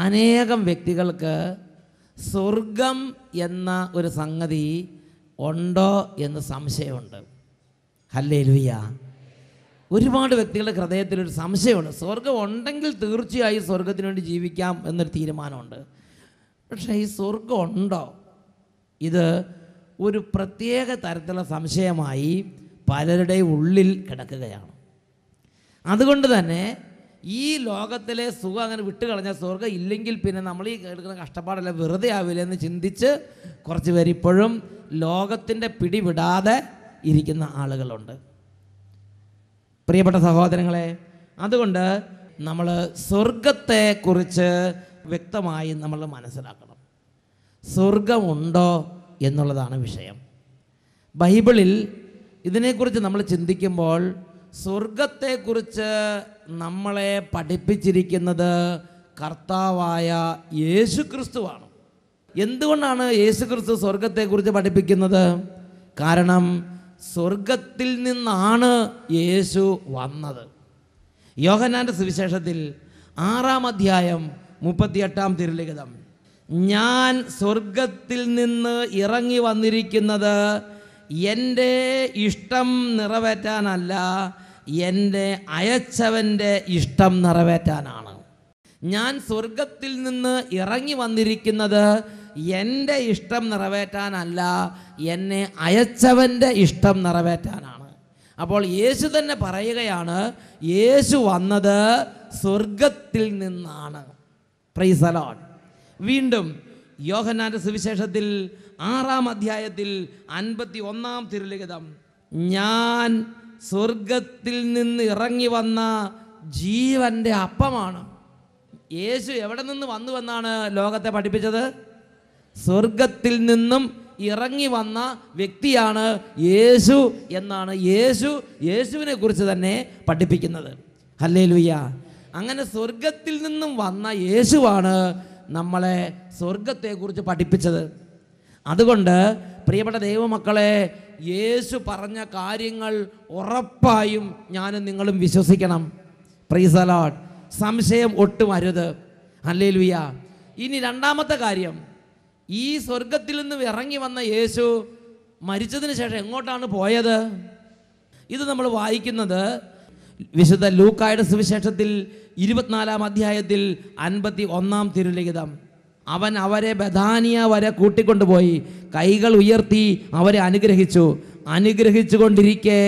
അനേകം വ്യക്തികൾക്ക് സ്വർഗം എന്ന ഒരു സംഗതി ഉണ്ടോ എന്ന് സംശയമുണ്ട്. ഹല്ലേലൂയ. ഒരുപാട് വ്യക്തികളുടെ ഹൃദയത്തിലൊരു സംശയമുണ്ട്. സ്വർഗം ഉണ്ടെങ്കിൽ തീർച്ചയായും സ്വർഗത്തിന് വേണ്ടി ജീവിക്കാം എന്നൊരു തീരുമാനമുണ്ട്. പക്ഷേ ഈ സ്വർഗം ഉണ്ടോ? ഇത് ഒരു പ്രത്യേക തരത്തിലുള്ള സംശയമായി പലരുടെ ഉള്ളിൽ കിടക്കുകയാണ്. അതുകൊണ്ട് തന്നെ ഈ ലോകത്തിലെ സുഖം അങ്ങനെ വിട്ടുകളഞ്ഞാൽ സ്വർഗം ഇല്ലെങ്കിൽ പിന്നെ നമ്മൾ ഈ എടുക്കുന്ന കഷ്ടപ്പാടെല്ലാം വെറുതെ ആവില്ല എന്ന് ചിന്തിച്ച് കുറച്ച് പേര് ഇപ്പോഴും ലോകത്തിൻ്റെ പിടിവിടാതെ ഇരിക്കുന്ന ആളുകളുണ്ട്. പ്രിയപ്പെട്ട സഹോദരങ്ങളെ, അതുകൊണ്ട് നമ്മൾ സ്വർഗത്തെക്കുറിച്ച് വ്യക്തമായി നമ്മൾ മനസ്സിലാക്കണം. സ്വർഗമുണ്ടോ എന്നുള്ളതാണ് വിഷയം. ബൈബിളിൽ ഇതിനെക്കുറിച്ച് നമ്മൾ ചിന്തിക്കുമ്പോൾ സ്വർഗത്തെക്കുറിച്ച് നമ്മളെ പഠിപ്പിച്ചിരിക്കുന്നത് കർത്താവായ യേശു ക്രിസ്തുവാണ്. എന്തുകൊണ്ടാണ് യേശു ക്രിസ്തു സ്വർഗത്തെക്കുറിച്ച് പഠിപ്പിക്കുന്നത്? കാരണം സ്വർഗത്തിൽ നിന്നാണ് യേശു വന്നത്. യോഹന്നാൻ്റെ സുവിശേഷത്തിൽ 6-ാം അധ്യായം 38-ാം തിരുലിഖിതം, ഞാൻ സ്വർഗത്തിൽ നിന്ന് ഇറങ്ങി വന്നിരിക്കുന്നത് എൻ്റെ ഇഷ്ടം നിറവേറ്റാനല്ല, എൻ്റെ അയച്ചവൻ്റെ ഇഷ്ടം നിറവേറ്റാനാണ്. ഞാൻ സ്വർഗത്തിൽ നിന്ന് ഇറങ്ങി വന്നിരിക്കുന്നത് എൻ്റെ ഇഷ്ടം നിറവേറ്റാനല്ല, എന്നെ അയച്ചവൻ്റെ ഇഷ്ടം നിറവേറ്റാനാണ്. അപ്പോൾ യേശു തന്നെ പറയുകയാണ്, യേശു വന്നത് സ്വർഗത്തിൽ നിന്നാണ്. Praise the Lord. വീണ്ടും യോഹന്നാൻ്റെ സുവിശേഷത്തിൽ 6-ാം അധ്യായത്തിൽ 51-ാം തിരുലിഖിതം, ഞാൻ സ്വർഗത്തിൽ നിന്ന് ഇറങ്ങി വന്ന ജീവൻ്റെ അപ്പമാണ്. യേശു എവിടെ നിന്ന് വന്നുവെന്നാണ് ലോകത്തെ പഠിപ്പിച്ചത്? സ്വർഗത്തിൽ നിന്നും ഇറങ്ങി വന്ന വ്യക്തിയാണ് യേശു എന്നാണ് യേശുവിനെ കുറിച്ച് തന്നെ പഠിപ്പിക്കുന്നത്. ഹല്ലേലൂയ. അങ്ങനെ സ്വർഗത്തിൽ നിന്നും വന്ന യേശുവാണ് നമ്മളെ സ്വർഗത്തെക്കുറിച്ച് പഠിപ്പിച്ചത്. അതുകൊണ്ട് പ്രിയപ്പെട്ട ദൈവമക്കളെ, യേശു പറഞ്ഞ കാര്യങ്ങൾ ഉറപ്പായും ഞാനും നിങ്ങളും വിശ്വസിക്കണം. Praise the Lord. സംശയം ഒട്ടും അരുത്. ഹല്ലേലൂയ. ഇനി രണ്ടാമത്തെ കാര്യം, ഈ സ്വർഗത്തിൽ നിന്നും ഇറങ്ങി വന്ന യേശു മരിച്ചതിന് ശേഷം എങ്ങോട്ടാണ് പോയത്? ഇത് നമ്മൾ വായിക്കുന്നത് വിശുദ്ധ ലൂക്കായുടെ സുവിശേഷത്തിൽ 24-ാം അധ്യായത്തിൽ 51-ാം തിരുലിഖിതം. അവൻ അവരെ ബഥാനിയ വരെ കൂട്ടിക്കൊണ്ടുപോയി കൈകൾ ഉയർത്തി അവരെ അനുഗ്രഹിച്ചു കൊണ്ടിരിക്കെ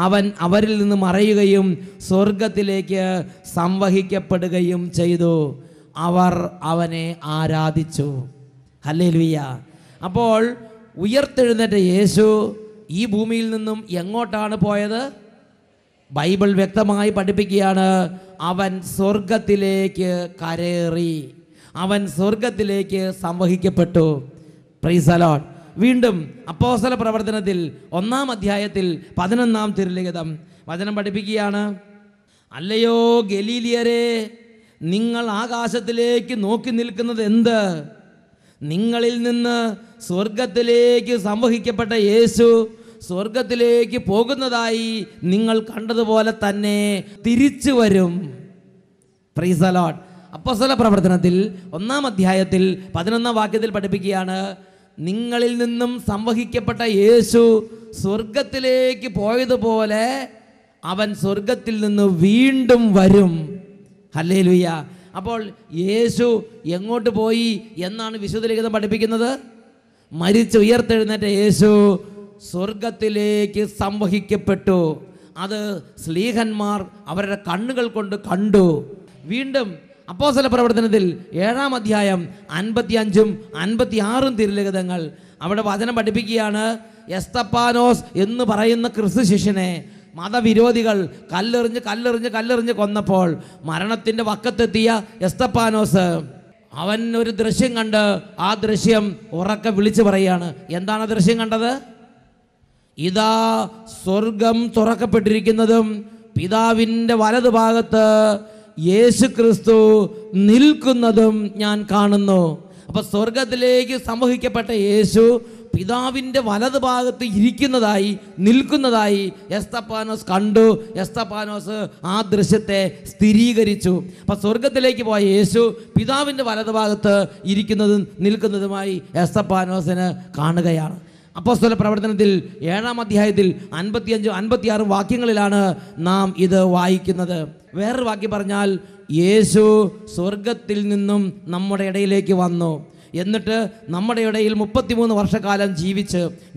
അവൻ അവരിൽ നിന്ന് മറയുകയും സ്വർഗത്തിലേക്ക് സംവഹിക്കപ്പെടുകയും ചെയ്തു. അവർ അവനെ ആരാധിച്ചു. ഹല്ലേലൂയ. അപ്പോൾ ഉയർത്തെഴുന്നേറ്റ യേശു ഈ ഭൂമിയിൽ നിന്നും എങ്ങോട്ടാണ് പോയത്? ബൈബിൾ വ്യക്തമായി പഠിപ്പിക്കുകയാണ്, അവൻ സ്വർഗത്തിലേക്ക് കരേറി, അവൻ സ്വർഗത്തിലേക്ക് സംവഹിക്കപ്പെട്ടു. Praise the Lord. വീണ്ടും അപ്പോസ്തല പ്രവർത്തനത്തിൽ 1-ാം അധ്യായത്തിൽ 11-ാം തിരുലിഖിതം വചനം പഠിപ്പിക്കുകയാണ്, അല്ലയോ ഗലീലിയരെ, നിങ്ങൾ ആകാശത്തിലേക്ക് നോക്കി നിൽക്കുന്നത് എന്ത്? നിങ്ങളിൽ നിന്ന് സ്വർഗത്തിലേക്ക് സംവഹിക്കപ്പെട്ട യേശു സ്വർഗത്തിലേക്ക് പോകുന്നതായി നിങ്ങൾ കണ്ടതുപോലെ തന്നെ തിരിച്ചു വരും. Praise the Lord. അപ്പോസ്തല പ്രവർത്തനത്തിൽ 1-ാം അധ്യായത്തിൽ 11-ാം വാക്യത്തിൽ പഠിപ്പിക്കുകയാണ്, നിങ്ങളിൽ നിന്നും സംവഹിക്കപ്പെട്ട യേശു സ്വർഗത്തിലേക്ക് പോയതുപോലെ അവൻ സ്വർഗത്തിൽ നിന്ന് വീണ്ടും വരും. ഹല്ലേലൂയ. അപ്പോൾ യേശു എങ്ങോട്ട് പോയി എന്നാണ് വിശുദ്ധ ലിഖിതം പഠിപ്പിക്കുന്നത്? മരിച്ച് ഉയർത്തെഴുന്നേറ്റ യേശു സ്വർഗത്തിലേക്ക് സംവഹിക്കപ്പെട്ടു. അത് സ്ലീഹന്മാർ അവരുടെ കണ്ണുകൾ കൊണ്ട് കണ്ടു. വീണ്ടും അപ്പോസ്തല പ്രവർത്തനത്തിൽ 7-ാം അധ്യായം 55-ഉം 56-ഉം തിരുലിഖിതങ്ങൾ അവിടെ വചനം പഠിപ്പിക്കുകയാണ്, എസ്തപ്പാനോസ് എന്ന് പറയുന്ന ക്രിസ്തു ശിഷ്യനെ മതവിരോധികൾ കല്ലെറിഞ്ഞ് കൊന്നപ്പോൾ മരണത്തിൻ്റെ വക്കത്തെത്തിയ എസ്തപ്പാനോസ് അവൻ ഒരു ദൃശ്യം കണ്ട് ആ ദൃശ്യം ഉറക്കെ വിളിച്ചു പറയുകയാണ്. എന്താണ് ആ ദൃശ്യം കണ്ടത്? ഇതാ സ്വർഗം തുറക്കപ്പെട്ടിരിക്കുന്നതും പിതാവിൻ്റെ വലതുഭാഗത്ത് യേശു ക്രിസ്തു നിൽക്കുന്നതും ഞാൻ കാണുന്നു. അപ്പോൾ സ്വർഗത്തിലേക്ക് സംവഹിക്കപ്പെട്ട യേശു പിതാവിൻ്റെ വലതുഭാഗത്ത് ഇരിക്കുന്നതായി നിൽക്കുന്നതായി എസ്തപ്പാനോസ് കണ്ടു. എസ്തപ്പാനോസ് ആ ദൃശ്യത്തെ സ്ഥിരീകരിച്ചു. അപ്പം സ്വർഗത്തിലേക്ക് പോയ യേശു പിതാവിൻ്റെ വലതുഭാഗത്ത് ഇരിക്കുന്നതും നിൽക്കുന്നതുമായി എസ്തപ്പാനോസിന് കാണുകയാണ്. അപ്പോസ്തല പ്രവർത്തനത്തിൽ 7-ാം അധ്യായത്തിൽ 55-56 വാക്യങ്ങളിലാണ് നാം ഇത് വായിക്കുന്നത്. വേറൊരു വാക്യം പറഞ്ഞാൽ, യേശു സ്വർഗത്തിൽ നിന്നും നമ്മുടെ ഇടയിലേക്ക് വന്നു. എന്നിട്ട് നമ്മുടെ ഇടയിൽ 33 വർഷക്കാലം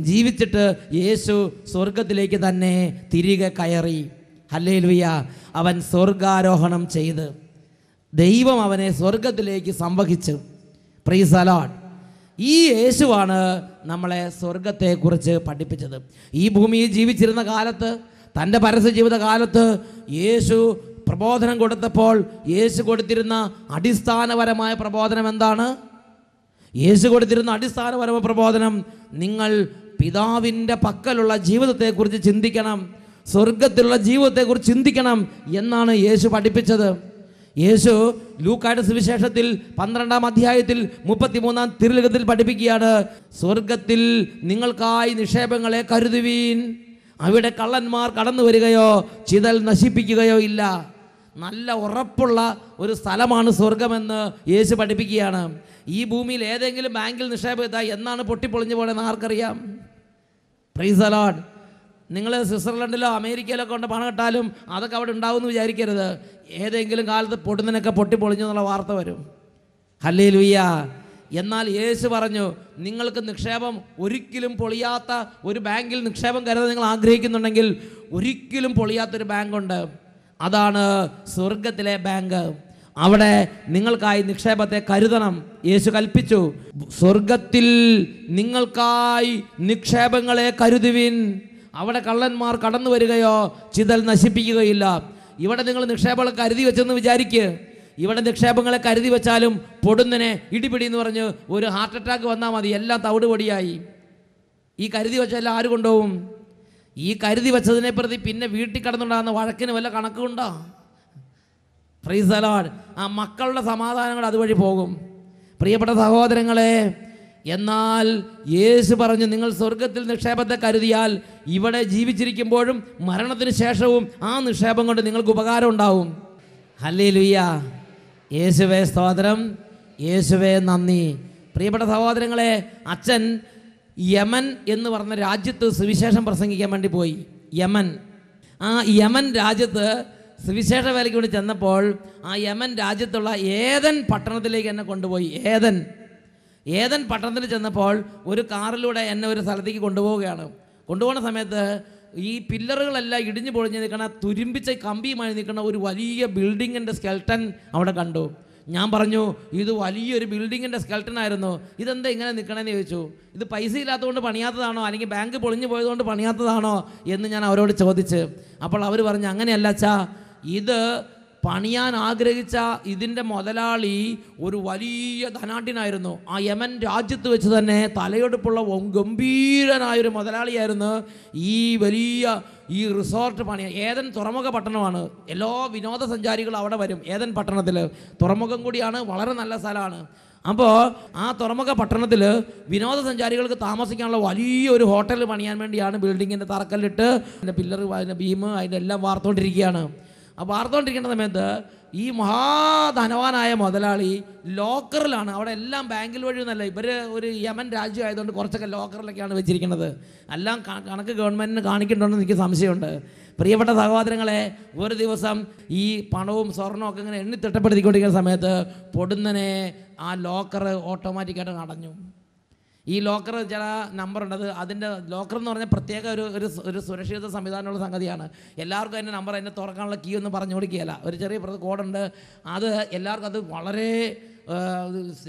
ജീവിച്ചിട്ട് യേശു സ്വർഗത്തിലേക്ക് തന്നെ തിരികെ കയറി. ഹല്ലേലൂയ. അവൻ സ്വർഗാരോഹണം ചെയ്ത് ദൈവം അവനെ സ്വർഗത്തിലേക്ക് സംവഹിച്ചു. Praise the Lord. ഈ യേശുവാണ് നമ്മളെ സ്വർഗത്തെക്കുറിച്ച് പഠിപ്പിച്ചത്. ഈ ഭൂമിയിൽ ജീവിച്ചിരുന്ന കാലത്ത്, തൻ്റെ പരസ്യ ജീവിത കാലത്ത് യേശു പ്രബോധനം കൊടുത്തപ്പോൾ യേശു കൊടുത്തിരുന്ന അടിസ്ഥാനപരമായ പ്രബോധനം എന്താണ്? യേശു കൊടുത്തിരുന്ന അടിസ്ഥാനപരമായ പ്രബോധനം, നിങ്ങൾ പിതാവിൻ്റെ പക്കലുള്ള ജീവിതത്തെക്കുറിച്ച് ചിന്തിക്കണം, സ്വർഗത്തിലുള്ള ജീവിതത്തെക്കുറിച്ച് ചിന്തിക്കണം എന്നാണ് യേശു പഠിപ്പിച്ചത്. യേശു ലൂക്കായുടെ സുവിശേഷത്തിൽ 12-ാം അധ്യായത്തിൽ 33-ാം തിരുലിഖിതത്തിൽ പഠിപ്പിക്കുകയാണ്, സ്വർഗത്തിൽ നിങ്ങൾക്കായി നിക്ഷേപങ്ങളെ കരുതുവീൻ, അവിടെ കള്ളന്മാർ കടന്നു വരികയോ ചിതൽ നശിപ്പിക്കുകയോ ഇല്ല. നല്ല ഉറപ്പുള്ള ഒരു സ്ഥലമാണ് സ്വർഗമെന്ന് യേശു പഠിപ്പിക്കുകയാണ്. ഈ ഭൂമിയിൽ ഏതെങ്കിലും ബാങ്കിൽ നിക്ഷേപത്തായി എന്നാണ് പൊട്ടിപ്പൊളിഞ്ഞു പോകണമെന്ന് ആർക്കറിയാം? Praise the Lord. നിങ്ങൾ സ്വിറ്റ്സർലൻഡിലോ അമേരിക്കയിലോ കൊണ്ട് പണം ഇട്ടാലും അതൊക്കെ അവിടെ ഉണ്ടാവുമെന്ന് വിചാരിക്കരുത്. ഏതെങ്കിലും കാലത്ത് പൊടുന്നതിനൊക്കെ പൊട്ടിപ്പൊളിഞ്ഞു എന്നുള്ള വാർത്ത വരും. ഹല്ലേലൂയ. എന്നാൽ യേശു പറഞ്ഞു, നിങ്ങൾക്ക് നിക്ഷേപം ഒരിക്കലും പൊളിയാത്ത ഒരു ബാങ്കിൽ നിക്ഷേപം കരുതാൻ നിങ്ങൾ ആഗ്രഹിക്കുന്നുണ്ടെങ്കിൽ ഒരിക്കലും പൊളിയാത്തൊരു ബാങ്കുണ്ട്. അതാണ് സ്വർഗത്തിലെ ബാങ്ക്. അവിടെ നിങ്ങൾക്കായി നിക്ഷേപത്തെ കരുതണം. യേശു കൽപ്പിച്ചു, സ്വർഗത്തിൽ നിങ്ങൾക്കായി നിക്ഷേപങ്ങളെ കരുതുവിൻ, അവിടെ കള്ളന്മാർ കടന്നു വരികയോ ചിതൽ നശിപ്പിക്കുകയില്ല. ഇവിടെ നിങ്ങൾ നിക്ഷേപങ്ങൾ കരുതി വെച്ചെന്ന് വിചാരിക്കുക. ഇവിടെ നിക്ഷേപങ്ങളെ കരുതി വെച്ചാലും പൊടുന്നനെ ഇടിപിടി എന്ന് പറഞ്ഞ് ഒരു ഹാർട്ട് അറ്റാക്ക് വന്നാൽ മതി, എല്ലാം തവിടുപൊടിയായി. ഈ കരുതി വെച്ചെല്ലാം ആര് കൊണ്ടുപോകും? ഈ കരുതി വെച്ചതിനെ പ്രതി പിന്നെ വീട്ടിൽ കടന്നുണ്ടാകുന്ന വഴക്കിന് വല്ല കണക്കുണ്ടോ? Praise the Lord. ആ മക്കളുടെ സമാധാനങ്ങൾ അതുവഴി പോകും. പ്രിയപ്പെട്ട സഹോദരങ്ങളെ, എന്നാൽ യേശു പറഞ്ഞു, നിങ്ങൾ സ്വർഗത്തിൽ നിക്ഷേപത്തെ കരുതിയാൽ ഇവിടെ ജീവിച്ചിരിക്കുമ്പോഴും മരണത്തിന് ശേഷവും ആ നിക്ഷേപം കൊണ്ട് നിങ്ങൾക്ക് ഉപകാരം ഉണ്ടാവും. ഹല്ലേലൂയ. യേശുവേ സ്തോത്രം, യേശുവേ നന്ദി. പ്രിയപ്പെട്ട സഹോദരങ്ങളെ, അച്ഛൻ യമൻ എന്ന് പറഞ്ഞ രാജ്യത്ത് സുവിശേഷം പ്രസംഗിക്കാൻ വേണ്ടി പോയി. ആ യമൻ രാജ്യത്ത് സുവിശേഷ വേലയ്ക്ക് വേണ്ടി ചെന്നപ്പോൾ ആ യമൻ രാജ്യത്തുള്ള ഏദൻ പട്ടണത്തിലേക്ക് എന്നെ കൊണ്ടുപോയി. ഏദൻ പട്ടണത്തിൽ ചെന്നപ്പോൾ ഒരു കാറിലൂടെ എന്നെ ഒരു സ്ഥലത്തേക്ക് കൊണ്ടുപോവുകയാണ്. കൊണ്ടുപോകുന്ന സമയത്ത് ഈ പില്ലറുകളെല്ലാം ഇടിഞ്ഞു പൊളിഞ്ഞ് നിൽക്കുന്ന, തുരുമ്പിച്ച കമ്പിയുമായി നിൽക്കുന്ന ഒരു വലിയ ബിൽഡിങ്ങിൻ്റെ സ്കെൽട്ടൻ അവിടെ കണ്ടു. ഞാൻ പറഞ്ഞു, ഇത് വലിയൊരു ബിൽഡിങ്ങിൻ്റെ സ്കെൽട്ടൻ ആയിരുന്നു, ഇതെന്താ ഇങ്ങനെ നിൽക്കണമെന്ന് ചോദിച്ചു. ഇത് പൈസ ഇല്ലാത്തതുകൊണ്ട് പണിയാത്തതാണോ അല്ലെങ്കിൽ ബാങ്ക് പൊളിഞ്ഞു പോയതുകൊണ്ട് പണിയാത്തതാണോ എന്ന് ഞാൻ അവരോട് ചോദിച്ച്. അപ്പോൾ അവർ പറഞ്ഞു, അങ്ങനെയല്ല അച്ഛാ, ഇത് പണിയാൻ ആഗ്രഹിച്ച ഇതിൻ്റെ മുതലാളി ഒരു വലിയ ധനാഢ്യനായിരുന്നു. ആ യമൻ രാജ്യത്ത് വെച്ച് തന്നെ തലയെടുപ്പുള്ള ഗംഭീരനായൊരു മുതലാളിയായിരുന്നു ഈ റിസോർട്ട് പണിയാൻ. ഏദൻ തുറമുഖ പട്ടണമാണ്. എല്ലാ വിനോദസഞ്ചാരികളും അവിടെ വരും. ഏദൻ പട്ടണത്തിൽ തുറമുഖം കൂടിയാണ്, വളരെ നല്ല സ്ഥലമാണ്. അപ്പോൾ ആ തുറമുഖ പട്ടണത്തിൽ വിനോദസഞ്ചാരികൾക്ക് താമസിക്കാനുള്ള വലിയൊരു ഹോട്ടൽ പണിയാൻ വേണ്ടിയാണ് ബിൽഡിങ്ങിൻ്റെ തറക്കല്ലിട്ട് അതിൻ്റെ പില്ലർ, അതിൻ്റെ ബീം, അതിൻ്റെ എല്ലാം വാർത്തുകൊണ്ടിരിക്കുകയാണ്. അപ്പോൾ വാർത്തുകൊണ്ടിരിക്കേണ്ട സമയത്ത് ഈ മഹാധനവാനായ മുതലാളി ലോക്കറിലാണ്. അവിടെ എല്ലാം ബാങ്കിൽ വഴി ഒന്നല്ല, ഇവർ ഒരു യമൻ രാജ്യം ആയതുകൊണ്ട് കുറച്ചൊക്കെ ലോക്കറിലൊക്കെയാണ് വെച്ചിരിക്കുന്നത്. എല്ലാം കണക്ക് ഗവൺമെൻറ്റിന് കാണിക്കുന്നുണ്ടെന്ന് എനിക്ക് സംശയമുണ്ട്. പ്രിയപ്പെട്ട സഹോദരങ്ങളെ, ഒരു ദിവസം ഈ പണവും സ്വർണവും ഒക്കെ ഇങ്ങനെ എണ്ണി തിട്ടപ്പെടുത്തിക്കൊണ്ടിരിക്കുന്ന സമയത്ത് പൊടുന്നനെ ആ ലോക്കർ ഓട്ടോമാറ്റിക്കായിട്ട് അടഞ്ഞു. ഈ ലോക്കർ ചില നമ്പറുണ്ട്, അതിൻ്റെ ലോക്കർ എന്ന് പറഞ്ഞാൽ പ്രത്യേക ഒരു സുരക്ഷിത സംവിധാനമുള്ള സംഗതിയാണ്. എല്ലാവർക്കും അതിൻ്റെ നമ്പർ, അതിൻ്റെ തുറക്കാനുള്ള കീ ഒന്നും പറഞ്ഞു കൊടുക്കുകയില്ല. ഒരു ചെറിയ കോഡുണ്ട്, അത് എല്ലാവർക്കും അത് വളരെ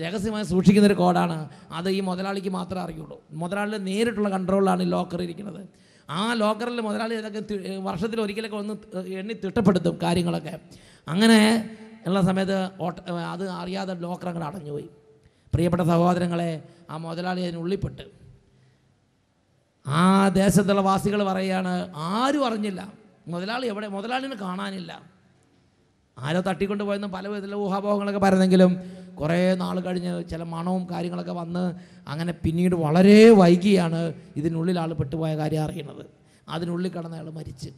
രഹസ്യമായി സൂക്ഷിക്കുന്നൊരു കോഡാണ്. അത് ഈ മുതലാളിക്ക് മാത്രമേ അറിയുള്ളൂ. മുതലാളിയുടെ നേരിട്ടുള്ള കൺട്രോളിലാണ് ഈ ലോക്കർ ഇരിക്കുന്നത്. ആ ലോക്കറിൽ മുതലാളി ഇതൊക്കെ വർഷത്തിൽ ഒരിക്കലൊക്കെ ഒന്ന് എണ്ണി തിട്ടപ്പെടുത്തും കാര്യങ്ങളൊക്കെ. അങ്ങനെ ഉള്ള സമയത്ത് അത് അറിയാതെ ലോക്കർ അങ്ങോട്ട് അടഞ്ഞുപോയി. പ്രിയപ്പെട്ട സഹോദരങ്ങളെ, ആ മുതലാളി അതിനുള്ളിൽപ്പെട്ട് ആ ദേശത്തുള്ള വാസികൾ പറയുകയാണ്, ആരും അറിഞ്ഞില്ല, മുതലാളി എവിടെ, മുതലാളിനെ കാണാനില്ല. ആരോ തട്ടിക്കൊണ്ട് പോയെന്നും പല വിധത്തിലുള്ള ഊഹാപോഹങ്ങളൊക്കെ പറയുന്നെങ്കിലും കുറേ നാൾ കഴിഞ്ഞ് ചില മണവും കാര്യങ്ങളൊക്കെ വന്ന് അങ്ങനെ പിന്നീട് വളരെ വൈകിയാണ് ഇതിനുള്ളിൽ ആൾ പെട്ടുപോയ കാര്യം അറിയുന്നത്. അതിനുള്ളിൽ കിടന്ന ആൾ മരിച്ച്.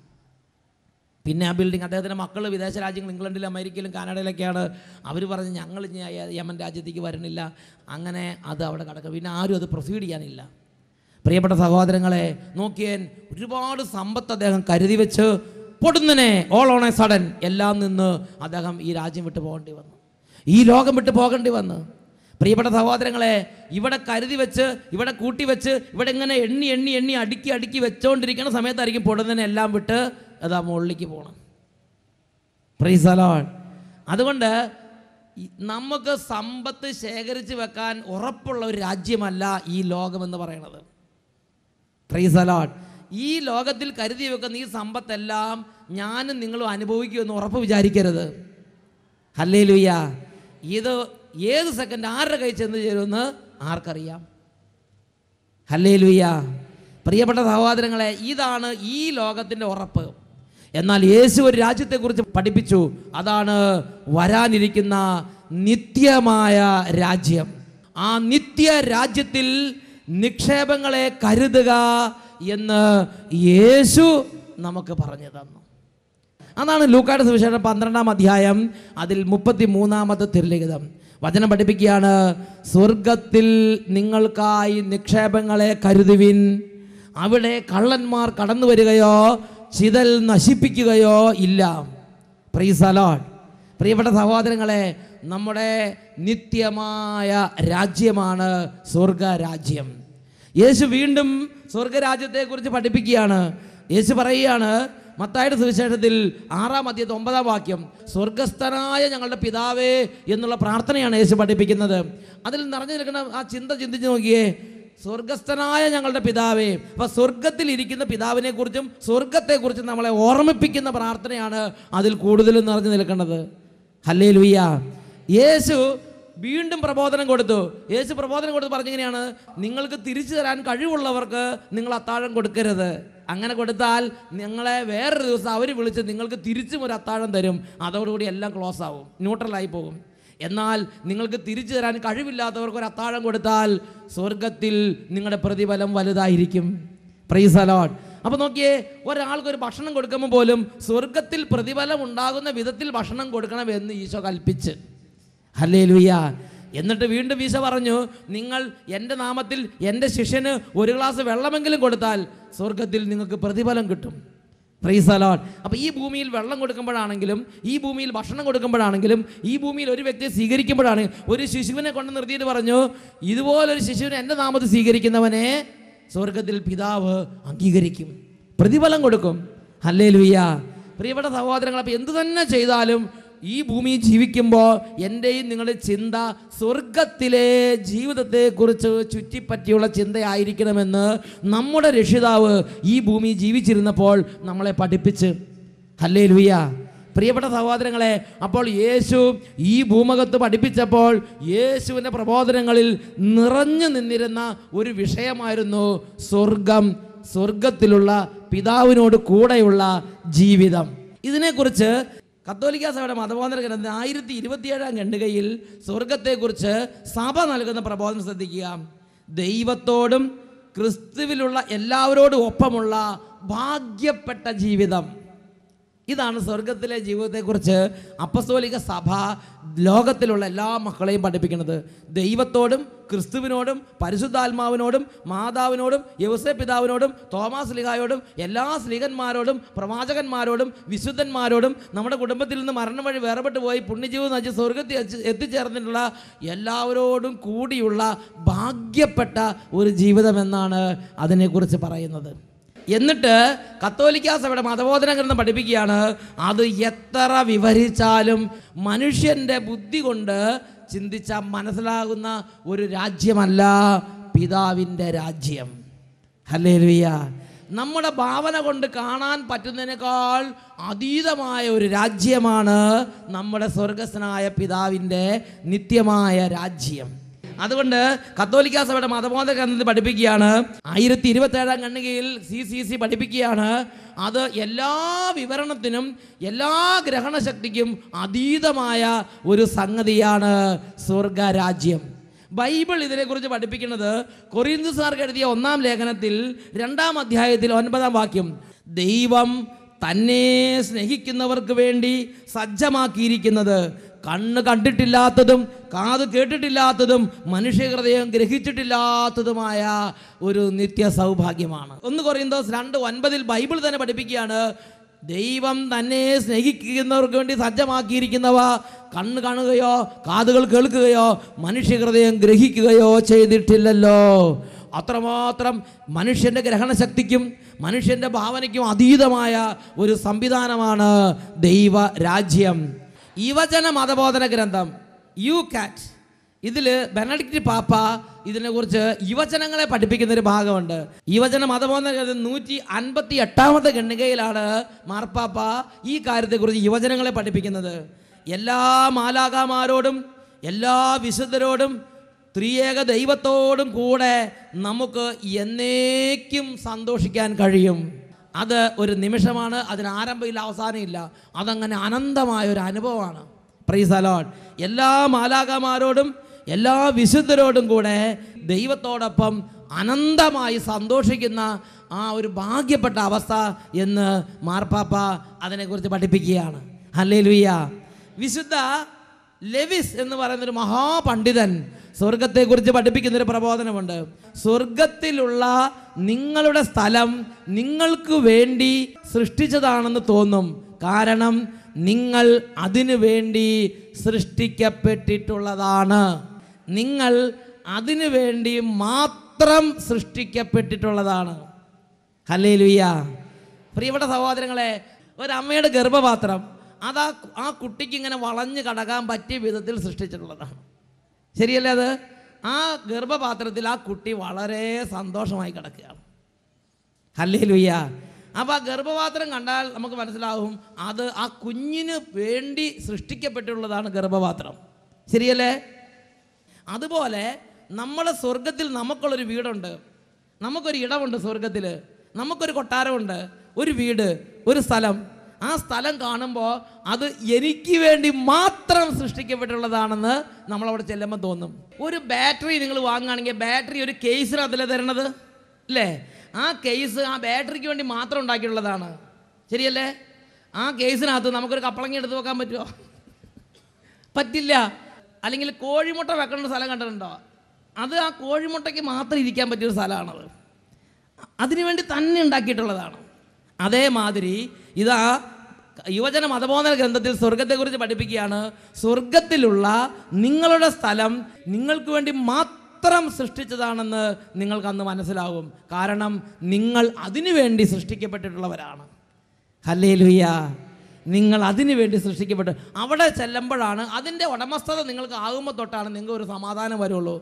പിന്നെ ആ ബിൽഡിംഗ്, അദ്ദേഹത്തിൻ്റെ മക്കൾ വിദേശ രാജ്യങ്ങൾ, ഇംഗ്ലണ്ടിലും അമേരിക്കയിലും കാനഡയിലൊക്കെയാണ്. അവർ പറഞ്ഞ് ഞങ്ങൾ ഇനി യമൻ രാജ്യത്തേക്ക് വരുന്നില്ല. അങ്ങനെ അത് അവിടെ കിടക്കുക. പിന്നെ ആരും അത് പ്രൊസീഡ് ചെയ്യാനില്ല. പ്രിയപ്പെട്ട സഹോദരങ്ങളെ, നോക്കിയേൻ, ഒരുപാട് സമ്പത്ത് അദ്ദേഹം കരുതി വെച്ച് പൊടുന്നനെ ഓൾ ഓൺ എ സഡൻ എല്ലാം നിന്ന് അദ്ദേഹം ഈ രാജ്യം വിട്ട് പോകേണ്ടി വന്നു, ഈ ലോകം വിട്ട് പോകേണ്ടി വന്നു. പ്രിയപ്പെട്ട സഹോദരങ്ങളെ, ഇവിടെ കരുതി വെച്ച്, ഇവിടെ കൂട്ടി വെച്ച്, ഇവിടെ ഇങ്ങനെ എണ്ണി എണ്ണി എണ്ണി അടുക്കി അടുക്കി വെച്ചുകൊണ്ടിരിക്കുന്ന സമയത്തായിരിക്കും പൊടുന്നനെ എല്ലാം വിട്ട് അതാ മുകളിലേക്ക് പോകണം. Praise the Lord. അതുകൊണ്ട് നമുക്ക് സമ്പത്ത് ശേഖരിച്ച് വെക്കാൻ ഉറപ്പുള്ള ഒരു രാജ്യമല്ല ഈ ലോകമെന്ന് പറയുന്നത്. Praise the Lord. ഈ ലോകത്തിൽ കരുതി വെക്കുന്ന ഈ സമ്പത്തെല്ലാം ഞാനും നിങ്ങളും അനുഭവിക്കുമെന്ന് ഉറപ്പ് വിചാരിക്കരുത്. ഹല്ലേലൂയ. ഇത് ഏത് സെക്കൻഡ് ആരുടെ കൈ ചെന്ന് ചേരുമെന്ന് ആർക്കറിയാം? ഹല്ലേലൂയ. പ്രിയപ്പെട്ട സഹോദരങ്ങളെ, ഇതാണ് ഈ ലോകത്തിൻ്റെ ഉറപ്പ്. എന്നാൽ യേശു ഒരു രാജ്യത്തെക്കുറിച്ച് പഠിപ്പിച്ചു. അതാണ് വരാനിരിക്കുന്ന നിത്യമായ രാജ്യം. ആ നിത്യ രാജ്യത്തിൽ നിക്ഷേപങ്ങളെ കരുതുക എന്ന് യേശു നമുക്ക് പറഞ്ഞു തന്നു. അതാണ് ലൂക്കായുടെ സുവിശേഷം 12-ാം അധ്യായം അതിൽ 33-ാമത്തെ തിരുലിഖിതം വചനം പഠിപ്പിക്കുകയാണ്. സ്വർഗത്തിൽ നിങ്ങൾക്കായി നിക്ഷേപങ്ങളെ കരുതുവിൻ, അവിടെ കള്ളന്മാർ കടന്നു വരികയോ ചിതൽ നശിപ്പിക്കുകയോ ഇല്ല. Praise the Lord. പ്രിയപ്പെട്ട സഹോദരങ്ങളെ, നമ്മുടെ നിത്യമായ രാജ്യമാണ് സ്വർഗരാജ്യം. യേശു വീണ്ടും സ്വർഗരാജ്യത്തെക്കുറിച്ച് പഠിപ്പിക്കുകയാണ്. യേശു പറയുകയാണ് മത്തായിയുടെ സുവിശേഷത്തിൽ 6-ാം അധ്യായം 9-ാം വാക്യം, സ്വർഗസ്ഥനായ ഞങ്ങളുടെ പിതാവേ എന്നുള്ള പ്രാർത്ഥനയാണ് യേശു പഠിപ്പിക്കുന്നത്. അതിൽ നിറഞ്ഞു നിൽക്കുന്ന ആ ചിന്ത ചിന്തിച്ച് നോക്കിയേ. സ്വർഗസ്ഥനായ ഞങ്ങളുടെ പിതാവേ. അപ്പോൾ സ്വർഗത്തിൽ ഇരിക്കുന്ന പിതാവിനെ കുറിച്ചും സ്വർഗത്തെക്കുറിച്ചും നമ്മളെ ഓർമ്മിപ്പിക്കുന്ന പ്രാർത്ഥനയാണ് അതിൽ കൂടുതലും നിറഞ്ഞു നിൽക്കുന്നത്. ഹല്ലേലൂയ. യേശു വീണ്ടും പ്രബോധനം കൊടുത്തു. യേശു പ്രബോധനം കൊടുത്ത് പറഞ്ഞിങ്ങനെയാണ്, നിങ്ങൾക്ക് തിരിച്ചു തരാൻ കഴിവുള്ളവർക്ക് നിങ്ങൾ അത്താഴം കൊടുക്കരുത്. അങ്ങനെ കൊടുത്താൽ നിങ്ങളെ വേറൊരു ദിവസം അവർ വിളിച്ച് നിങ്ങൾക്ക് തിരിച്ചും ഒരു അത്താഴം തരും. അതോടുകൂടി എല്ലാം ക്ലോസ് ആവും, ന്യൂട്രലായി പോകും. എന്നാൽ നിങ്ങൾക്ക് തിരിച്ചു തരാൻ കഴിവില്ലാത്തവർക്ക് ഒരു അത്താഴം കൊടുത്താൽ സ്വർഗത്തിൽ നിങ്ങളുടെ പ്രതിഫലം വലുതായിരിക്കും. Praise the Lord. അപ്പോൾ നോക്കിയേ, ഒരാൾക്കൊരു ഭക്ഷണം കൊടുക്കുമ്പോൾ പോലും സ്വർഗത്തിൽ പ്രതിഫലം ഉണ്ടാകുന്ന വിധത്തിൽ ഭക്ഷണം കൊടുക്കണമെന്ന് ഈശോ കൽപ്പിച്ച്. ഹല്ലേലൂയ. എന്നിട്ട് വീണ്ടും ഈശോ പറഞ്ഞു, നിങ്ങൾ എൻ്റെ നാമത്തിൽ എൻ്റെ ശിഷ്യന് ഒരു ഗ്ലാസ് വെള്ളമെങ്കിലും കൊടുത്താൽ സ്വർഗത്തിൽ നിങ്ങൾക്ക് പ്രതിഫലം കിട്ടും. Praise the Lord. അപ്പോൾ ഈ ഭൂമിയിൽ വെള്ളം കൊടുക്കുമ്പോഴാണെങ്കിലും, ഈ ഭൂമിയിൽ ഭക്ഷണം കൊടുക്കുമ്പോഴാണെങ്കിലും, ഈ ഭൂമിയിൽ ഒരു വ്യക്തിയെ സ്വീകരിക്കുമ്പോഴാണെങ്കിലും, ഒരു ശിശുവിനെ കൊണ്ട് നിർത്തിയിട്ട് പറഞ്ഞു, ഇതുപോലൊരു ശിശുവിനെ എൻ്റെ നാമത്തിൽ സ്വീകരിക്കുന്നവനെ സ്വർഗത്തിൽ പിതാവ് അംഗീകരിക്കും, പ്രതിഫലം കൊടുക്കും. ഹല്ലേലൂയ. പ്രിയപ്പെട്ട സഹോദരങ്ങൾ, അപ്പോൾ എന്തു തന്നെ ചെയ്താലും ഈ ഭൂമിയിൽ ജീവിക്കുമ്പോൾ എൻ്റെയും നിങ്ങളുടെ ചിന്ത സ്വർഗത്തിലെ ജീവിതത്തെക്കുറിച്ച് ചുറ്റിപ്പറ്റിയുള്ള ചിന്തയായിരിക്കണമെന്ന് നമ്മുടെ രക്ഷിതാവ് ഈ ഭൂമി ജീവിച്ചിരുന്നപ്പോൾ നമ്മളെ പഠിപ്പിച്ച്. ഹല്ലേലൂയ. പ്രിയപ്പെട്ട സഹോദരങ്ങളെ, അപ്പോൾ യേശു ഈ ഭൂമുഖത്ത് പഠിപ്പിച്ചപ്പോൾ യേശുവിൻ്റെ പ്രബോധനങ്ങളിൽ നിറഞ്ഞു നിന്നിരുന്ന ഒരു വിഷയമായിരുന്നു സ്വർഗം, സ്വർഗത്തിലുള്ള പിതാവിനോട് കൂടെയുള്ള ജീവിതം. ഇതിനെക്കുറിച്ച് കത്തോലിക്ക സഭയുടെ മതബോധന ഗ്രന്ഥം 1027-ാം ഖണ്ഡികയിൽ സ്വർഗത്തെക്കുറിച്ച് സഭ നൽകുന്ന പ്രബോധനം ശ്രദ്ധിക്കുക. ദൈവത്തോടും ക്രിസ്തുവിലുള്ള എല്ലാവരോടും ഒപ്പമുള്ള ഭാഗ്യപ്പെട്ട ജീവിതം. ഇതാണ് സ്വർഗത്തിലെ ജീവിതത്തെക്കുറിച്ച് അപ്പസ്തോലിക സഭ ലോകത്തിലുള്ള എല്ലാ മക്കളെയും പഠിപ്പിക്കുന്നത്. ദൈവത്തോടും ക്രിസ്തുവിനോടും പരിശുദ്ധാത്മാവിനോടും മാതാവിനോടും യൗസേപ്പ് പിതാവിനോടും തോമാസ് ശ്ലീഹായോടും എല്ലാ ശ്ലീഹന്മാരോടും പ്രവാചകന്മാരോടും വിശുദ്ധന്മാരോടും നമ്മുടെ കുടുംബത്തിൽ നിന്ന് മരണം വഴി വേർപെട്ട് പോയി പുണ്യജീവിതം നയിച്ച് സ്വർഗത്തിൽ എത്തിച്ചേർന്നിട്ടുള്ള എല്ലാവരോടും കൂടിയുള്ള ഭാഗ്യപ്പെട്ട ഒരു ജീവിതമെന്നാണ് അതിനെക്കുറിച്ച് പറയുന്നത്. എന്നിട്ട് കത്തോലിക്ക സഭയുടെ മതബോധന ഗ്രന്ഥം പഠിപ്പിക്കുകയാണ്, അത് എത്ര വിവരിച്ചാലും മനുഷ്യൻ്റെ ബുദ്ധി കൊണ്ട് ചിന്തിച്ചാൽ മനസ്സിലാകുന്ന ഒരു രാജ്യമല്ല പിതാവിൻ്റെ രാജ്യം. ഹല്ലേലൂയ. നമ്മുടെ ഭാവന കൊണ്ട് കാണാൻ പറ്റുന്നതിനേക്കാൾ അതീതമായ ഒരു രാജ്യമാണ് നമ്മുടെ സ്വർഗസ്ഥനായ പിതാവിൻ്റെ നിത്യമായ രാജ്യം. അതുകൊണ്ട് കത്തോലിക്കാ സഭയുടെ മതബോധ ഗ്രന്ഥത്തിൽ പഠിപ്പിക്കുകയാണ്, 1027 ഖണ്ഡികയിൽ CCC പഠിപ്പിക്കുകയാണ്, അത് എല്ലാ വിവരണത്തിനും എല്ലാ ഗ്രഹണശക്തിക്കും അതീതമായ ഒരു സംഗതിയാണ് സ്വർഗരാജ്യം. ബൈബിൾ ഇതിനെക്കുറിച്ച് പഠിപ്പിക്കുന്നത് കൊരിന്ത്യൻകാർക്ക് എഴുതിയ 1-ാം ലേഖനത്തിൽ 2-ാം അധ്യായത്തിൽ 9-ാം വാക്യം, ദൈവം തന്നെ സ്നേഹിക്കുന്നവർക്ക് വേണ്ടി സജ്ജമാക്കിയിരിക്കുന്നത് കണ്ണ് കണ്ടിട്ടില്ലാത്തതും കാത് കേട്ടിട്ടില്ലാത്തതും മനുഷ്യഹൃദയം ഗ്രഹിച്ചിട്ടില്ലാത്തതുമായ ഒരു നിത്യ സൗഭാഗ്യമാണ്. 1 കൊരിന്തോസ് 2:9 ബൈബിൾ തന്നെ പഠിപ്പിക്കുകയാണ്, ദൈവം തന്നെ സ്നേഹിക്കുന്നവർക്ക് വേണ്ടി സജ്ജമാക്കിയിരിക്കുന്നവ കണ്ണ് കാണുകയോ കാതുകൾ കേൾക്കുകയോ മനുഷ്യഹൃദയം ഗ്രഹിക്കുകയോ ചെയ്തിട്ടില്ലല്ലോ. അത്രമാത്രം മനുഷ്യൻ്റെ ഗ്രഹണശക്തിക്കും മനുഷ്യൻ്റെ ഭാവനയ്ക്കും അതീതമായ ഒരു സംവിധാനമാണ് ദൈവരാജ്യം. യുവജന മതബോധന ഗ്രന്ഥം യുകാറ്റ്, ഇതിൽ ബെനഡിക്റ്റ് പാപ്പ ഇതിനെക്കുറിച്ച് യുവജനങ്ങളെ പഠിപ്പിക്കുന്നൊരു ഭാഗമുണ്ട്. യുവജന മതബോധന ഗ്രന്ഥം 158-ാമത്തെ ഖണ്ഡികയിലാണ് മാർപ്പാപ്പ ഈ കാര്യത്തെക്കുറിച്ച് യുവജനങ്ങളെ പഠിപ്പിക്കുന്നത്. എല്ലാ മാലാഖമാരോടും എല്ലാ വിശുദ്ധരോടും ത്രിയേക ദൈവത്തോടും കൂടെ നമുക്ക് എന്നേക്കും സന്തോഷിക്കാൻ കഴിയും. അത് ഒരു നിമിഷമാണ്, അതിന് ആരംഭമില്ല അവസാനമില്ല, അതങ്ങനെ അനന്തമായൊരു അനുഭവമാണ്. Praise the Lord. എല്ലാ മാലാഖമാരോടും എല്ലാ വിശുദ്ധരോടും കൂടെ ദൈവത്തോടൊപ്പം അനന്തമായി സന്തോഷിക്കുന്ന ആ ഒരു ഭാഗ്യപ്പെട്ട അവസ്ഥ എന്ന് മാർപ്പാപ്പ അതിനെക്കുറിച്ച് പഠിപ്പിക്കുകയാണ്. ഹല്ലേലൂയ. വിശുദ്ധ ലെവിസ് എന്ന് പറയുന്നൊരു മഹാപണ്ഡിതൻ സ്വർഗത്തെക്കുറിച്ച് പഠിപ്പിക്കുന്നൊരു പ്രബോധനമുണ്ട്. സ്വർഗത്തിലുള്ള നിങ്ങളുടെ സ്ഥലം നിങ്ങൾക്ക് വേണ്ടി സൃഷ്ടിച്ചതാണെന്ന് തോന്നും, കാരണം നിങ്ങൾ അതിനു വേണ്ടി സൃഷ്ടിക്കപ്പെട്ടിട്ടുള്ളതാണ്. നിങ്ങൾ അതിനു വേണ്ടി മാത്രം സൃഷ്ടിക്കപ്പെട്ടിട്ടുള്ളതാണ്. ഹല്ലേലൂയ. പ്രിയപ്പെട്ട സഹോദരങ്ങളെ, ഒരമ്മയുടെ ഗർഭപാത്രം അത് ആ കുട്ടിക്ക് ഇങ്ങനെ വളഞ്ഞു കടക്കാൻ പറ്റിയ വിധത്തിൽ സൃഷ്ടിച്ചിട്ടുള്ളതാണ്. ശരിയല്ലേ? അത് ആ ഗർഭപാത്രത്തിൽ ആ കുട്ടി വളരെ സന്തോഷമായി കിടക്കുകയാണ്. ഹല്ലേലൂയ. അപ്പോൾ ആ ഗർഭപാത്രം കണ്ടാൽ നമുക്ക് മനസ്സിലാവും അത് ആ കുഞ്ഞിന് വേണ്ടി സൃഷ്ടിക്കപ്പെട്ടുള്ളതാണ് ഗർഭപാത്രം. ശരിയല്ലേ? അതുപോലെ നമ്മുടെ സ്വർഗത്തിൽ നമുക്കുള്ളൊരു വീടുണ്ട്, നമുക്കൊരു ഇടമുണ്ട് സ്വർഗത്തിൽ, നമുക്കൊരു കൊട്ടാരമുണ്ട്, ഒരു വീട്, ഒരു സ്ഥലം. ആ സ്ഥലം കാണുമ്പോൾ അത് എനിക്ക് വേണ്ടി മാത്രം സൃഷ്ടിക്കപ്പെട്ടുള്ളതാണെന്ന് നമ്മളവിടെ ചെല്ലുമ്പോൾ തോന്നും. ഒരു ബാറ്ററി നിങ്ങൾ വാങ്ങുകയാണെങ്കിൽ ബാറ്ററി ഒരു കേസിനകത്തല്ലേ തരണത്, അല്ലേ? ആ കേസ് ആ ബാറ്ററിക്ക് വേണ്ടി മാത്രം ഉണ്ടാക്കിയിട്ടുള്ളതാണ്. ശരിയല്ലേ? ആ കേസിനകത്ത് നമുക്കൊരു കപ്പളങ്ങി എടുത്ത് വെക്കാൻ പറ്റുമോ? പറ്റില്ല. അല്ലെങ്കിൽ കോഴിമുട്ട വെക്കേണ്ട സ്ഥലം കണ്ടിട്ടുണ്ടോ? അത് ആ കോഴിമുട്ടയ്ക്ക് മാത്രം ഇരിക്കാൻ പറ്റിയൊരു സ്ഥലമാണത്, അതിനുവേണ്ടി തന്നെ ഉണ്ടാക്കിയിട്ടുള്ളതാണ്. അതേമാതിരി ഇതാ യുവജന മതബോധന ഗ്രന്ഥത്തിൽ സ്വർഗത്തെക്കുറിച്ച് പഠിപ്പിക്കുകയാണ്. സ്വർഗത്തിലുള്ള നിങ്ങളുടെ സ്ഥലം നിങ്ങൾക്ക് വേണ്ടി മാത്രം സൃഷ്ടിച്ചതാണെന്ന് നിങ്ങൾക്ക് അന്ന് മനസ്സിലാവും, കാരണം നിങ്ങൾ അതിനു വേണ്ടി സൃഷ്ടിക്കപ്പെട്ടിട്ടുള്ളവരാണ്. ഹല്ലേലൂയ. നിങ്ങൾ അതിനു വേണ്ടി സൃഷ്ടിക്കപ്പെട്ടു. അവിടെ ചെല്ലുമ്പോഴാണ് അതിൻ്റെ ഉടമസ്ഥത നിങ്ങൾക്ക് ആകുമ്പോൾ തൊട്ടാണ് നിങ്ങൾക്ക് ഒരു സമാധാനം വരുള്ളൂ.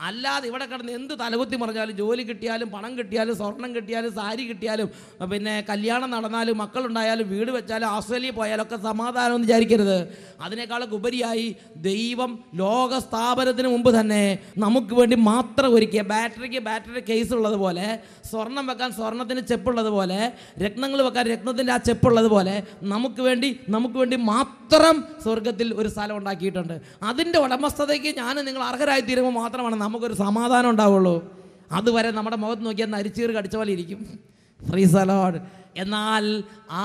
അല്ലാതെ ഇവിടെ കിടന്ന് എന്ത് തലകുത്തി മറിഞ്ഞാലും, ജോലി കിട്ടിയാലും പണം കിട്ടിയാലും സ്വർണം കിട്ടിയാലും സാരി കിട്ടിയാലും പിന്നെ കല്യാണം നടന്നാലും മക്കളുണ്ടായാലും വീട് വെച്ചാലും ഓസ്ട്രേലിയ പോയാലും ഒക്കെ സമാധാനം എന്ന് വിചാരിക്കരുത്. അതിനേക്കാളൊക്കെ ഉപരിയായി ദൈവം ലോക സ്ഥാപനത്തിന് മുമ്പ് തന്നെ നമുക്ക് വേണ്ടി മാത്രം ഒരുക്കിയ ബാറ്ററിക്ക് ബാറ്ററി കേസ് ഉള്ളതുപോലെ, സ്വർണം വെക്കാൻ സ്വർണത്തിന് ചെപ്പുള്ളതുപോലെ, രത്നങ്ങൾ വെക്കാൻ രത്നത്തിൻ്റെ ആ ചെപ്പുള്ളതുപോലെ നമുക്ക് വേണ്ടി മാത്രം സ്വർഗത്തിൽ ഒരു സ്ഥലം ഉണ്ടാക്കിയിട്ടുണ്ട്. അതിൻ്റെ ഉടമസ്ഥതയ്ക്ക് ഞാൻ നിങ്ങൾ അർഹരായി തീരുമ്പോൾ മാത്രമാണ് നമുക്കൊരു സമാധാനം ഉണ്ടാവുള്ളൂ. അതുവരെ നമ്മുടെ മുഖത്ത് നോക്കിയാൽ നരിച്ചീർ കടിച്ച പോലെ ഇരിക്കും. Praise the Lord. എന്നാൽ ആ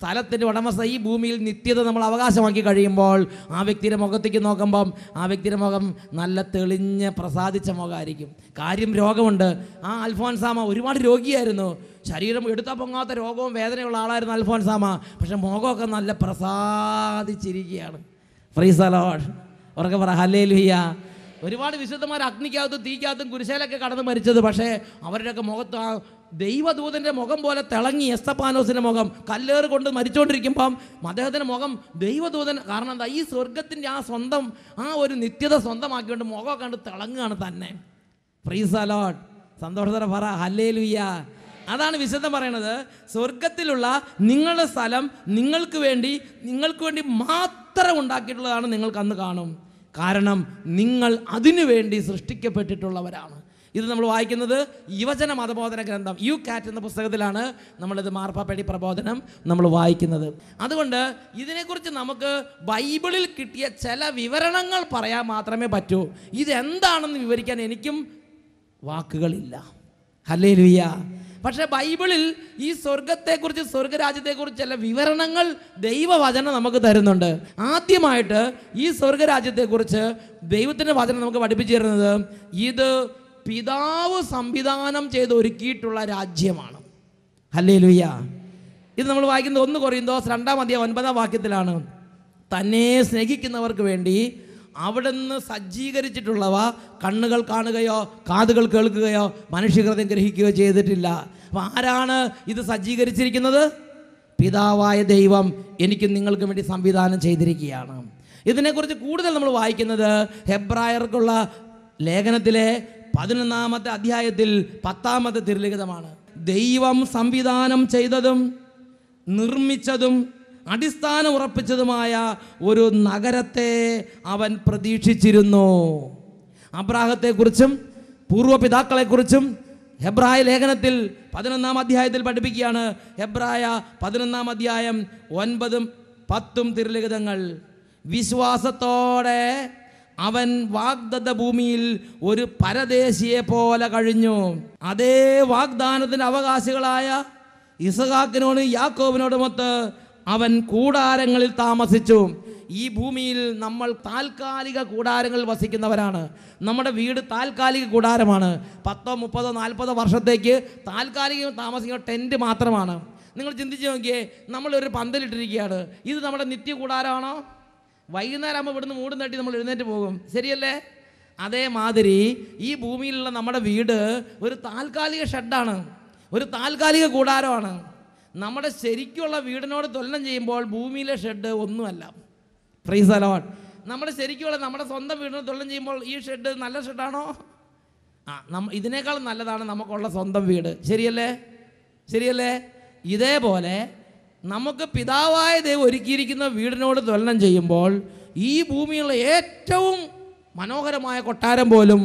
സ്ഥലത്തിൻ്റെ ഉടമസ്ഥ ഈ ഭൂമിയിൽ നിത്യത നമ്മൾ അവകാശമാക്കി കഴിയുമ്പോൾ ആ വ്യക്തിയുടെ മുഖത്തേക്ക് നോക്കുമ്പം ആ വ്യക്തിയുടെ മുഖം നല്ല തെളിഞ്ഞ് പ്രസാദിച്ച മുഖമായിരിക്കും. കാര്യം രോഗമുണ്ട്. ആ അൽഫോൻസാമ ഒരുപാട് രോഗിയായിരുന്നു, ശരീരം എടുത്താൽ പൊങ്ങാത്ത രോഗവും വേദനയുള്ള ആളായിരുന്നു അൽഫോൻസാമ. പക്ഷെ മുഖമൊക്കെ നല്ല പ്രസാദിച്ചിരിക്കുകയാണ്. Praise the Lord. ഉറക്കെ പറ ഹല്ലേലൂയ. ഒരുപാട് വിശുദ്ധന്മാർ അഗ്നിക്കകത്തും തീക്കകത്തും കുരിശയിലൊക്കെ കടന്ന് മരിച്ചത്, പക്ഷേ അവരുടെയൊക്കെ മുഖത്ത് ആ ദൈവദൂതൻ്റെ മുഖം പോലെ തിളങ്ങി. എസ്തപ്പാനോസിൻ്റെ മുഖം കല്ലേറ് കൊണ്ട് മരിച്ചുകൊണ്ടിരിക്കുമ്പം അദ്ദേഹത്തിൻ്റെ മുഖം ദൈവദൂതൻ, കാരണം എന്താ, ഈ സ്വർഗത്തിൻ്റെ ആ സ്വന്തം ആ ഒരു നിത്യത സ്വന്തമാക്കിക്കൊണ്ട് മുഖം കണ്ട് തിളങ്ങുകയാണ് തന്നെ. Praise the Lord. സന്തോഷത്തോടെ പറ ഹല്ലേലൂയ. അതാണ് വിശുദ്ധം പറയണത്. സ്വർഗത്തിലുള്ള നിങ്ങളുടെ സ്ഥലം നിങ്ങൾക്ക് വേണ്ടി മാത്രം ഉണ്ടാക്കിയിട്ടുള്ളതാണ്. നിങ്ങൾക്ക് അന്ന് കാണും. കാരണം നിങ്ങൾ അതിനു വേണ്ടി സൃഷ്ടിക്കപ്പെട്ടിട്ടുള്ളവരാണ്. ഇത് നമ്മൾ വായിക്കുന്നത് യുവജന മതബോധന ഗ്രന്ഥം യുകാറ്റ് എന്ന പുസ്തകത്തിലാണ് നമ്മളിത് മാർപ്പാപ്പയുടെ പ്രബോധനം നമ്മൾ വായിക്കുന്നത്. അതുകൊണ്ട് ഇതിനെക്കുറിച്ച് നമുക്ക് ബൈബിളിൽ കിട്ടിയ ചില വിവരണങ്ങൾ പറയാൻ മാത്രമേ പറ്റൂ. ഇതെന്താണെന്ന് വിവരിക്കാൻ എനിക്കും വാക്കുകളില്ല. ഹല്ലേലൂയ. പക്ഷേ ബൈബിളിൽ ഈ സ്വർഗത്തെക്കുറിച്ച്, സ്വർഗരാജ്യത്തെക്കുറിച്ച് ചില വിവരണങ്ങൾ ദൈവവചനം നമുക്ക് തരുന്നുണ്ട്. ആദ്യമായിട്ട് ഈ സ്വർഗരാജ്യത്തെക്കുറിച്ച് ദൈവത്തിൻ്റെ വചനം നമുക്ക് പഠിപ്പിച്ചു തരുന്നത് ഇത് പിതാവ് സംവിധാനം ചെയ്ത് ഒരുക്കിയിട്ടുള്ള രാജ്യമാണ്. ഹല്ലേലൂയ. ഇത് നമ്മൾ വായിക്കുന്നത് 1 കൊരിന്തോസ് 2:9 തന്നെ സ്നേഹിക്കുന്നവർക്ക് വേണ്ടി അവിടുന്ന് സജ്ജീകരിച്ചിട്ടുള്ളവ കണ്ണുകൾ കാണുകയോ കാതുകൾ കേൾക്കുകയോ മനുഷ്യഹൃദയം ഗ്രഹിക്കുകയോ ചെയ്തിട്ടില്ല. അപ്പം ആരാണ് ഇത് സജ്ജീകരിച്ചിരിക്കുന്നത്? പിതാവായ ദൈവം എനിക്കും നിങ്ങൾക്കും വേണ്ടി സംവിധാനം ചെയ്തിരിക്കുകയാണ്. ഇതിനെക്കുറിച്ച് കൂടുതൽ നമ്മൾ വായിക്കുന്നത് ഹെബ്രായർക്കുള്ള ലേഖനത്തിലെ 11-ാമത്തെ അധ്യായത്തിൽ 10-ാമത്തെ തിരുലിഖിതമാണ്. ദൈവം സംവിധാനം ചെയ്തതും നിർമ്മിച്ചതും അടിസ്ഥാനം ഉറപ്പിച്ചതുമായ ഒരു നഗരത്തെ അവൻ പ്രതീക്ഷിച്ചിരുന്നു. അബ്രാഹത്തെക്കുറിച്ചും പൂർവ്വപിതാക്കളെക്കുറിച്ചും ഹെബ്രായ ലേഖനത്തിൽ 11-ാം അധ്യായത്തിൽ പഠിപ്പിക്കുകയാണ്. ഹെബ്രായ 11-ാം അധ്യായം 9-10 തിരുലിഖിതങ്ങൾ. വിശ്വാസത്തോടെ അവൻ വാഗ്ദത്ത ഭൂമിയിൽ ഒരു പരദേശിയെ പോലെ കഴിഞ്ഞു. അതേ വാഗ്ദാനത്തിന് അവകാശികളായ ഇസഹാക്കിനോടും യാക്കോബിനോടുമൊത്ത് അവൻ കൂടാരങ്ങളിൽ താമസിച്ചു. ഈ ഭൂമിയിൽ നമ്മൾ താൽക്കാലിക കൂടാരങ്ങളിൽ വസിക്കുന്നവരാണ്. നമ്മുടെ വീട് താൽക്കാലിക കൂടാരമാണ്. 10, 30, 40 വർഷത്തേക്ക് താൽക്കാലിക താമസിക്കുന്ന ടെൻറ്റ് മാത്രമാണ്. നിങ്ങൾ ചിന്തിച്ച് നോക്കിയേ, നമ്മളൊരു പന്തലിട്ടിരിക്കുകയാണ്. ഇത് നമ്മുടെ നിത്യ കൂടാരമാണോ? വൈകുന്നേരം ആകുമ്പോൾ ഇവിടുന്ന് മൂടും തട്ടി നമ്മൾ എഴുന്നേറ്റ് പോകും, ശരിയല്ലേ? അതേമാതിരി ഈ ഭൂമിയിലുള്ള നമ്മുടെ വീട് ഒരു താൽക്കാലിക ഷെഡാണ്, ഒരു താൽക്കാലിക കൂടാരമാണ്. നമ്മുടെ ശരിക്കുള്ള വീടിനോട് തുലനം ചെയ്യുമ്പോൾ ഭൂമിയിലെ ഷെഡ് ഒന്നുമല്ല. Praise the Lord. നമ്മുടെ ശരിക്കുള്ള നമ്മുടെ സ്വന്തം വീടിനോട് തുലനം ചെയ്യുമ്പോൾ ഈ ഷെഡ് നല്ല ഷെഡാണോ? ഇതിനേക്കാളും നല്ലതാണ് നമുക്കുള്ള സ്വന്തം വീട്, ശരിയല്ലേ? ശരിയല്ലേ? ഇതേപോലെ നമുക്ക് പിതാവായ ദൈവം ഒരുക്കിയിരിക്കുന്ന വീടിനോട് തുലനം ചെയ്യുമ്പോൾ ഈ ഭൂമിയിലുള്ള ഏറ്റവും മനോഹരമായ കൊട്ടാരം പോലും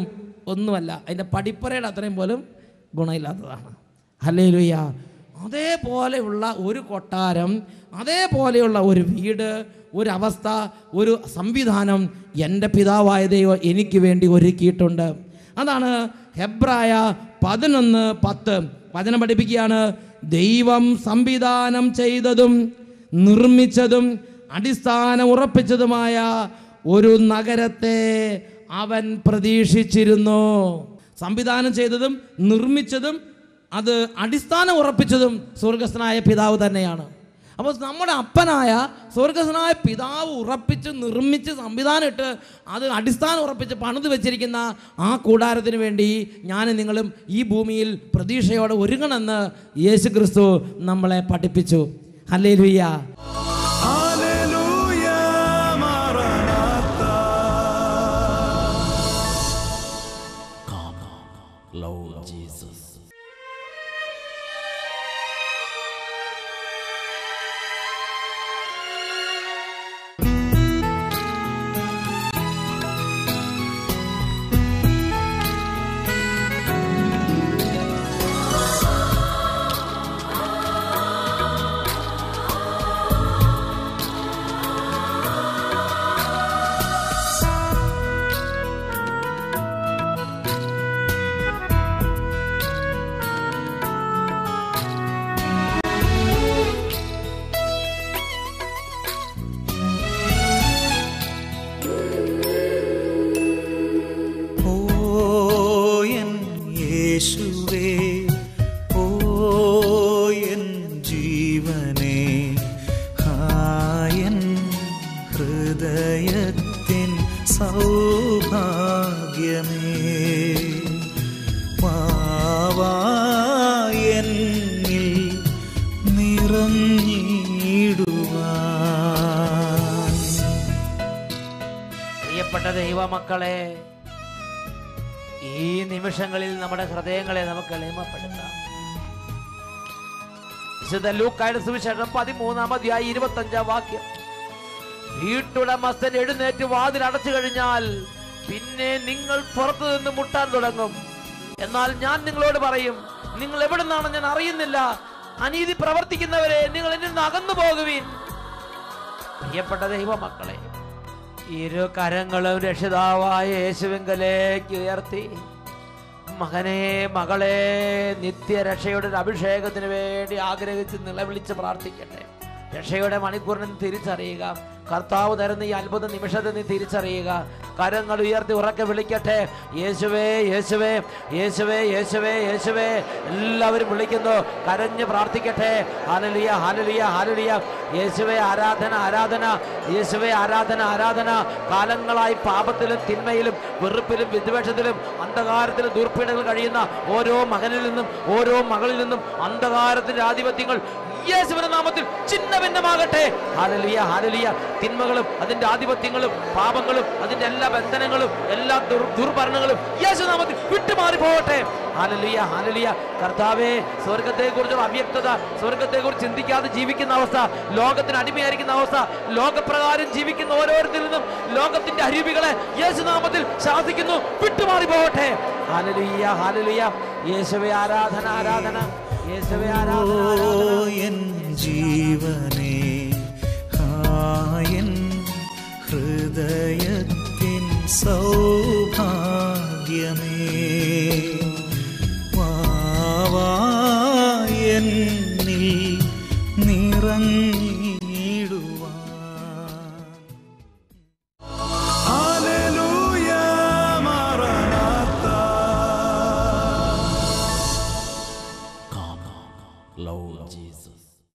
ഒന്നുമല്ല, അതിൻ്റെ പടിപ്പുരയുടെ അത്രയും പോലും ഗുണമില്ലാത്തതാണ്. ഹല്ലേലൂയ. അതേപോലെയുള്ള ഒരു കൊട്ടാരം, അതേപോലെയുള്ള ഒരു വീട്, ഒരു അവസ്ഥ, ഒരു സംവിധാനം എൻ്റെ പിതാവായ ദൈവം എനിക്ക് വേണ്ടി ഒരുക്കിയിട്ടുണ്ട്. അതാണ് ഹെബ്രായ 11:10 വചനം പഠിപ്പിക്കുകയാണ്. ദൈവം സംവിധാനം ചെയ്തതും നിർമ്മിച്ചതും അടിസ്ഥാനം ഉറപ്പിച്ചതുമായ ഒരു നഗരത്തെ അവൻ പ്രതീക്ഷിച്ചിരുന്നു. സംവിധാനം ചെയ്തതും നിർമ്മിച്ചതും അത് അടിസ്ഥാനം ഉറപ്പിച്ചതും സ്വർഗസ്ഥനായ പിതാവ് തന്നെയാണ്. അപ്പോൾ നമ്മുടെ അപ്പനായ സ്വർഗസ്ഥനായ പിതാവ് ഉറപ്പിച്ച് നിർമ്മിച്ച് സംവിധാനം ഇട്ട് അത് അടിസ്ഥാനം ഉറപ്പിച്ച് പണിത് വെച്ചിരിക്കുന്ന ആ കൂടാരത്തിന് വേണ്ടി ഞാനും നിങ്ങളും ഈ ഭൂമിയിൽ പ്രതീക്ഷയോടെ ഒരുങ്ങണമെന്ന് യേശു ക്രിസ്തു നമ്മളെ പഠിപ്പിച്ചു. ഹല്ലേലൂയ. പ്രിയപ്പെട്ട ദൈവമക്കളെ, ഈ നിമിഷങ്ങളിൽ നമ്മുടെ ഹൃദയങ്ങളെ നമുക്ക് എളിമപ്പെടുത്താം. വിശുദ്ധ ലൂക്കായുടെ സുവിശേഷം 13-ാം അധ്യായം 25-ാം വാക്യം. വീട്ടുടമസ്ഥൻ എഴുന്നേറ്റ് വാതിൽ അടച്ചു കഴിഞ്ഞാൽ പിന്നെ നിങ്ങൾ പുറത്തു നിന്ന് മുട്ടാൻ തുടങ്ങും. എന്നാൽ ഞാൻ നിങ്ങളോട് പറയും, നിങ്ങൾ എവിടെ നിന്നാണ് ഞാൻ അറിയുന്നില്ല. അനീതി പ്രവർത്തിക്കുന്നവരെ, നിങ്ങൾ എന്നിൽ നിന്ന് അകന്നു പോകുവീൻ. പ്രിയപ്പെട്ട ദൈവമക്കളെ, ഇരു കരങ്ങളും രക്ഷിതാവായ യേശുവിങ്കലേക്ക് ഉയർത്തി, മകനെ മകളെ നിത്യരക്ഷയുടെ അഭിഷേകത്തിന് വേണ്ടി ആഗ്രഹിച്ച് നിലവിളിച്ച് പ്രാർത്ഥിക്കട്ടെ. രക്ഷയുടെ മണിക്കൂറിന് തിരിച്ചറിയുക. കർത്താവ് തരുന്ന ഈ അത്ഭുത നിമിഷത്തെ നീ തിരിച്ചറിയുക. കരങ്ങൾ ഉയർത്തി ഉറക്കെ വിളിക്കട്ടെ, യേശുവേ യേശുവേ യേശുവേ യേശുവേ യേശുവേ. എല്ലാവരും വിളിക്കുന്നു, കരഞ്ഞ് പ്രാർത്ഥിക്കട്ടെ. Hallelujah hallelujah hallelujah. യേശുവേ ആരാധന ആരാധന, യേശുവേ ആരാധന ആരാധന. കാലങ്ങളായി പാപത്തിലും തിന്മയിലും വെറുപ്പിലും വിദ്വേഷത്തിലും അന്ധകാരത്തിലും ദുർപീഡകൾ കഴിയുന്ന ഓരോ മകനിൽ നിന്നും ഓരോ മകളിൽ നിന്നും അന്ധകാരത്തിന്റെ ആധിപത്യങ്ങൾ യേശുവിന്റെ നാമത്തിൽ ചിഹ്നഭിന്നമാകട്ടെ. Hallelujah hallelujah. തിന്മകളും അതിന്റെ ആധിപത്യങ്ങളും പാപങ്ങളും അതിന്റെ എല്ലാ ബന്ധനങ്ങളും എല്ലാ ദുർഭരണങ്ങളും യേശുനാമത്തിൽ വിട്ടുമാറി പോകട്ടെ. Hallelujah hallelujah. കർത്താവേ, സ്വർഗത്തെക്കുറിച്ചുള്ള അവ്യക്തത, സ്വർഗത്തെക്കുറിച്ച് ചിന്തിക്കാതെ ജീവിക്കുന്ന അവസ്ഥ, ലോകത്തിന് അടിമയായിരിക്കുന്ന അവസ്ഥ, ലോകപ്രകാരം ജീവിക്കുന്ന ഓരോരുത്തരിൽ നിന്നും ലോകത്തിന്റെ അരൂപികളെ യേശുനാമത്തിൽ ശാസിക്കുന്നു, വിട്ടുമാറി പോകട്ടെ. Hallelujah hallelujah. യേശുവേ ആരാധന ആരാധന, യേശുവേ ആരാധന ആരാധന. ജീവനേ